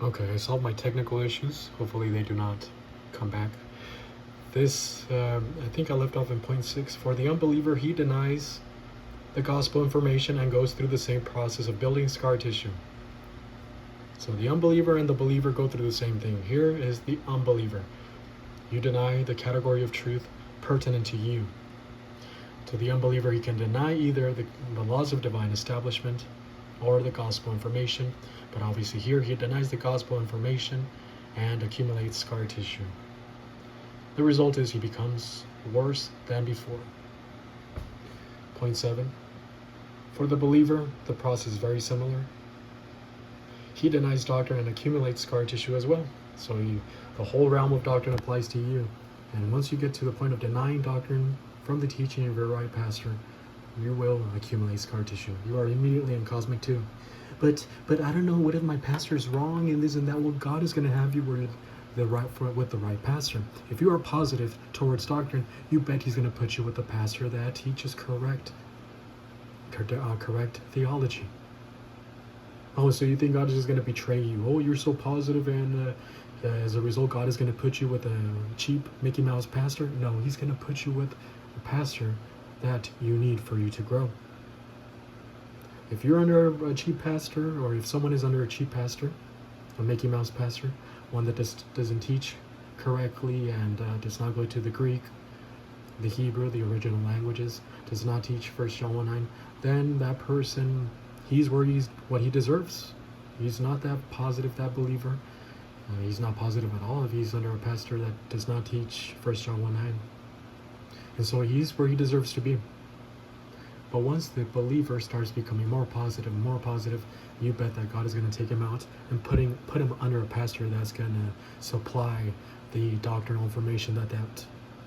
Okay, I solved my technical issues. Hopefully they do not come back. This, I think I left off in point 6. For the unbeliever, he denies the gospel information and goes through the same process of building scar tissue. So the unbeliever and the believer go through the same thing. Here is the unbeliever. You deny the category of truth pertinent to you. To the unbeliever, he can deny either the laws of divine establishment or the gospel information, but obviously here he denies the gospel information and accumulates scar tissue. The result is he becomes worse than before. Point 7. For the believer, the process is very similar. He denies doctrine and accumulates scar tissue as well. So the whole realm of doctrine applies to you. And once you get to the point of denying doctrine from the teaching of your right pastor, you will accumulate scar tissue. You are immediately in cosmic 2. But I don't know, what if my pastor is wrong and this and that? Well, God is going to have you with the right pastor. If you are positive towards doctrine, you bet he's going to put you with the pastor that teaches correct theology. Oh, so you think God is just going to betray you? Oh, you're so positive, and as a result, God is going to put you with a cheap Mickey Mouse pastor? No, he's going to put you with a pastor that you need for you to grow. If you're under a cheap pastor, or if someone is under a cheap pastor, a Mickey Mouse pastor, one that doesn't teach correctly and does not go to the Greek, the Hebrew, the original languages, does not teach 1 John 1:9, then that person, he's what he deserves. He's not that positive, that believer. He's not positive at all if he's under a pastor that does not teach 1 John 1:9. And so he's where he deserves to be. But once the believer starts becoming more positive, you bet that God is going to take him out and put him under a pastor that's going to supply the doctrinal information that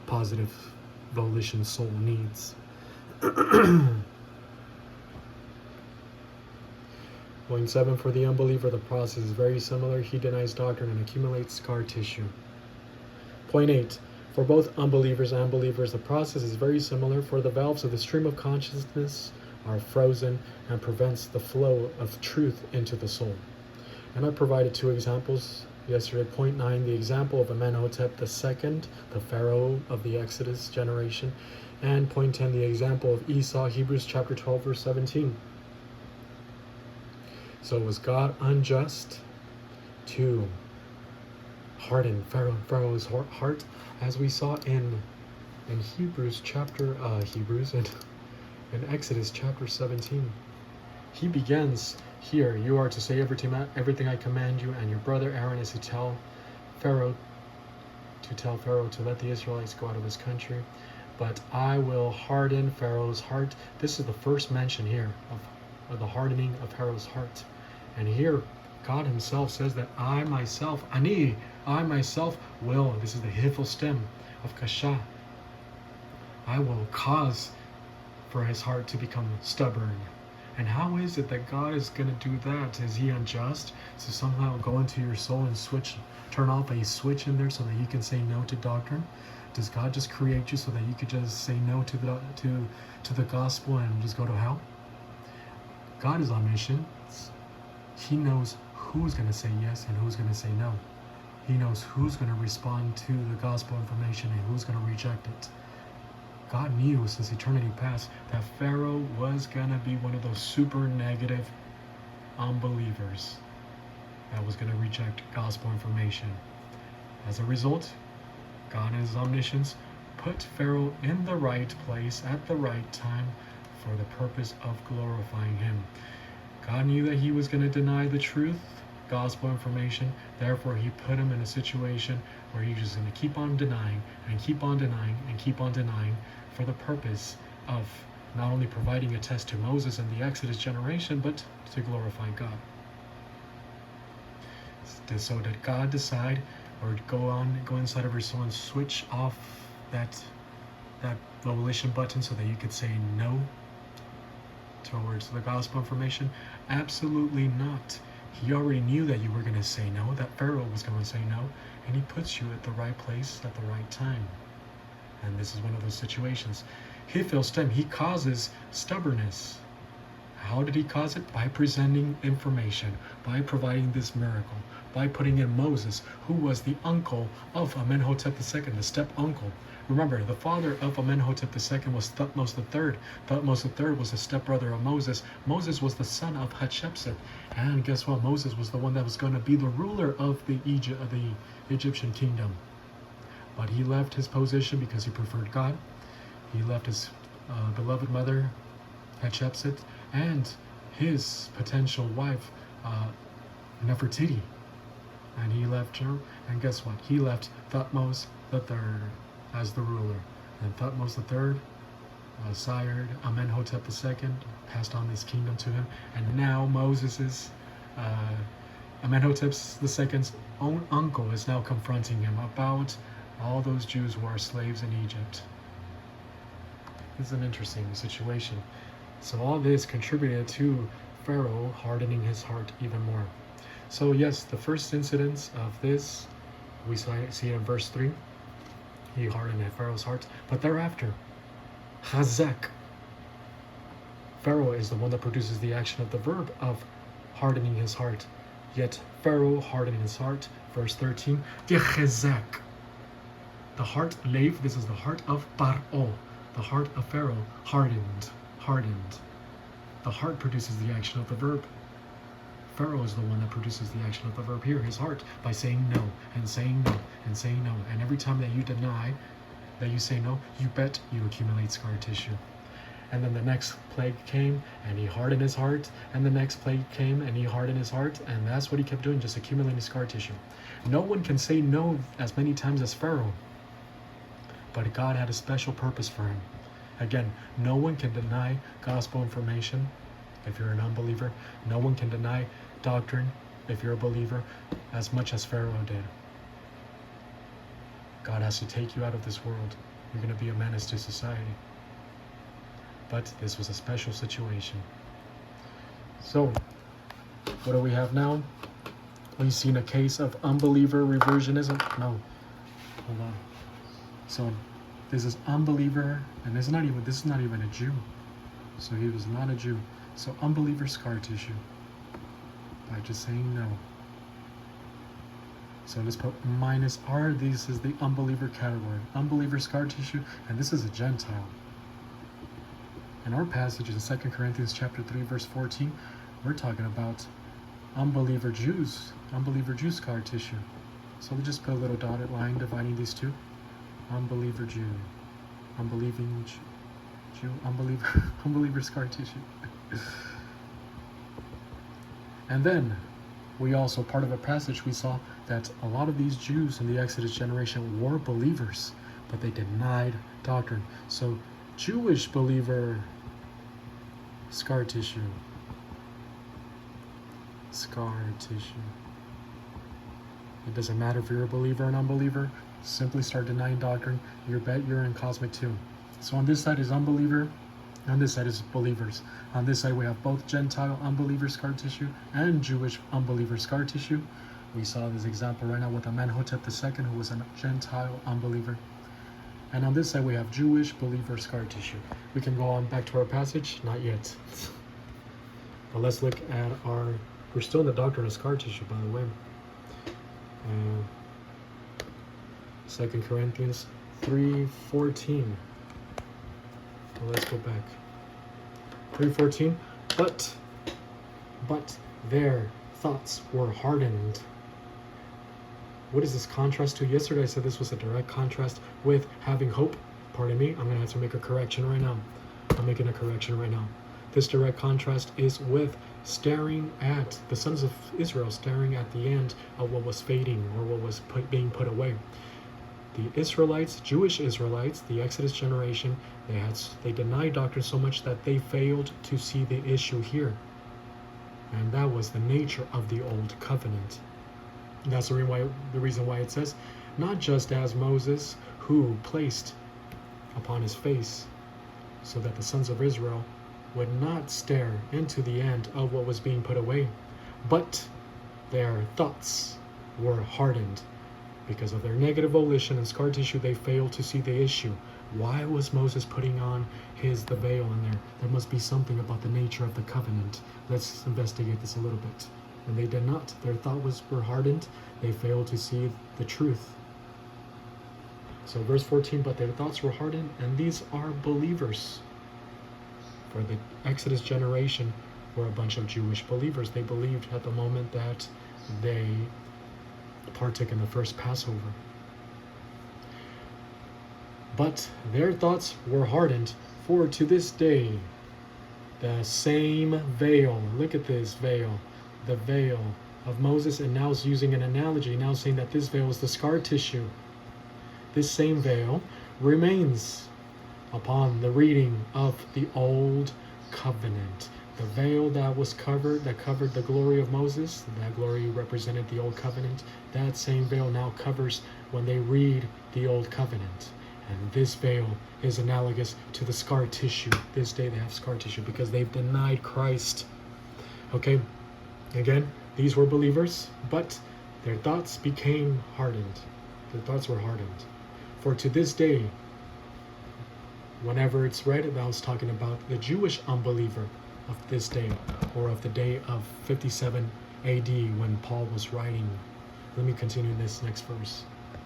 positive volition soul needs. Point 7, for the unbeliever, the process is very similar. He denies doctrine and accumulates scar tissue. Point 8, for both unbelievers and believers, the process is very similar. For the valves of the stream of consciousness are frozen and prevents the flow of truth into the soul. And I provided 2 examples yesterday. Point 9, the example of Amenhotep II, the Pharaoh of the Exodus generation. And point 10, the example of Esau, Hebrews chapter 12, verse 17. So was God unjust to harden Pharaoh's heart, as we saw in Hebrews chapter in Exodus chapter 17? He begins here, you are to say everything I command you, and your brother Aaron is to tell Pharaoh to let the Israelites go out of his country, but I will harden Pharaoh's heart. This is the first mention here of the hardening of Pharaoh's heart. And here God himself says that I myself will, this is the Hifel stem of Kasha, I will cause for his heart to become stubborn. And how is it that God is going to do that? Is he unjust to somehow go into your soul and turn off a switch in there so that you can say no to doctrine? Does God just create you so that you could just say no to the gospel and just go to hell? God is omniscient. He knows who's going to say yes and who's going to say no. He knows who's going to respond to the gospel information and who's going to reject it. God knew since eternity past that Pharaoh was going to be one of those super negative unbelievers that was going to reject gospel information. As a result, God in his omniscience put Pharaoh in the right place at the right time for the purpose of glorifying him. God knew that he was going to deny the truth, gospel information. Therefore, he put him in a situation where he's just going to keep on denying and keep on denying and keep on denying for the purpose of not only providing a test to Moses and the Exodus generation, but to glorify God. So did God decide or go inside of your soul and switch off that volition button so that you could say no towards the gospel information? Absolutely not. He already knew that you were going to say no, that Pharaoh was going to say no, and he puts you at the right place at the right time. And this is one of those situations. Hifel stem, he causes stubbornness. How did he cause it? By presenting information, by providing this miracle, by putting in Moses, who was the uncle of Amenhotep II, the step-uncle. Remember, the father of Amenhotep II was Thutmose III. Thutmose III was the stepbrother of Moses. Moses was the son of Hatshepsut. And guess what? Moses was the one that was going to be the ruler of the Egyptian kingdom. But he left his position because he preferred God. He left his beloved mother, Hatshepsut, and his potential wife, Nefertiti. And he left her, and guess what? He left Thutmose III as the ruler. And Thutmose III sired Amenhotep II, passed on this kingdom to him, and now Amenhotep II's own uncle is now confronting him about all those Jews who are slaves in Egypt. This is an interesting situation. So all this contributed to Pharaoh hardening his heart even more. So yes, the first incidence of this, we see in verse 3. He hardened Pharaoh's heart. But thereafter, Chazak. Pharaoh is the one that produces the action of the verb of hardening his heart. Yet Pharaoh hardened his heart. Verse 13. Chazak. The heart, Lev, this is the heart of Paro. The heart of Pharaoh hardened. The heart produces the action of the verb. Pharaoh is the one that produces the action of the verb here, his heart, by saying no, and saying no, and saying no. And every time that you deny, that you say no, you bet you accumulate scar tissue. And then the next plague came, and he hardened his heart. And the next plague came, and he hardened his heart. And that's what he kept doing, just accumulating scar tissue. No one can say no as many times as Pharaoh. But God had a special purpose for him. Again, no one can deny gospel information if you're an unbeliever. No one can deny doctrine if you're a believer as much as Pharaoh did. God has to take you out of this world. You're going to be a menace to society. But this was a special situation. So, what do we have now? We've seen a case of unbeliever reversionism. No, hold on. So, this is unbeliever, and this is not even a Jew. So he was not a Jew. So unbeliever scar tissue by just saying no. So let's put minus R. This is the unbeliever category. Unbeliever scar tissue, and this is a Gentile. In our passage in 2 Corinthians chapter 3, verse 14, we're talking about unbeliever Jews scar tissue. So we just put a little dotted line dividing these two. Unbeliever Jew. Unbelieving Jew. Unbeliever scar tissue. And then we also, part of a passage, we saw that a lot of these Jews in the Exodus generation were believers, but they denied doctrine. So Jewish believer scar tissue. Scar tissue. It doesn't matter if you're a believer or an unbeliever. Simply start denying doctrine. You bet you're in cosmic too. So on this side is unbeliever, on this side is believers. On this side we have both Gentile unbeliever scar tissue and Jewish unbeliever scar tissue. We saw this example right now with Amenhotep II, who was a Gentile unbeliever. And on this side we have Jewish believer scar tissue. We can go on back to our passage. Not yet. But let's look at we're still in the doctrine of scar tissue, by the way. 2 Corinthians 3:14. So let's go back. 3:14. But their thoughts were hardened. What is this contrast to? Yesterday I said this was a direct contrast with having hope. Pardon me, I'm going to have to make a correction right now. I'm making a correction right now. This direct contrast is with staring at the sons of Israel, staring at the end of what was fading or what was being put away. The Israelites, Jewish Israelites, the Exodus generation, they denied doctrine so much that they failed to see the issue here. And that was the nature of the old covenant. And that's the reason why it says, not just as Moses, who placed upon his face so that the sons of Israel would not stare into the end of what was being put away, but their thoughts were hardened. Because of their negative volition and scar tissue, they failed to see the issue. Why was Moses putting on the veil in there? There must be something about the nature of the covenant. Let's investigate this a little bit. And they did not. Their thoughts were hardened. They failed to see the truth. So verse 14, but their thoughts were hardened, and these are believers. For the Exodus generation were a bunch of Jewish believers. They believed at the moment that they partook in the first Passover. But their thoughts were hardened, for to this day the same veil, look at this veil, the veil of Moses, and now is using an analogy, now saying that this veil is the scar tissue. This same veil remains upon the reading of the old covenant. The veil that was covered, that covered the glory of Moses, that glory represented the old covenant, that same veil now covers when they read the old covenant. And this veil is analogous to the scar tissue. This day they have scar tissue because they've denied Christ. Okay, again, these were believers, but their thoughts became hardened. Their thoughts were hardened. For to this day, whenever it's read, that was talking about the Jewish unbeliever of this day, or of the day of 57 AD when Paul was writing. Let me continue this next verse.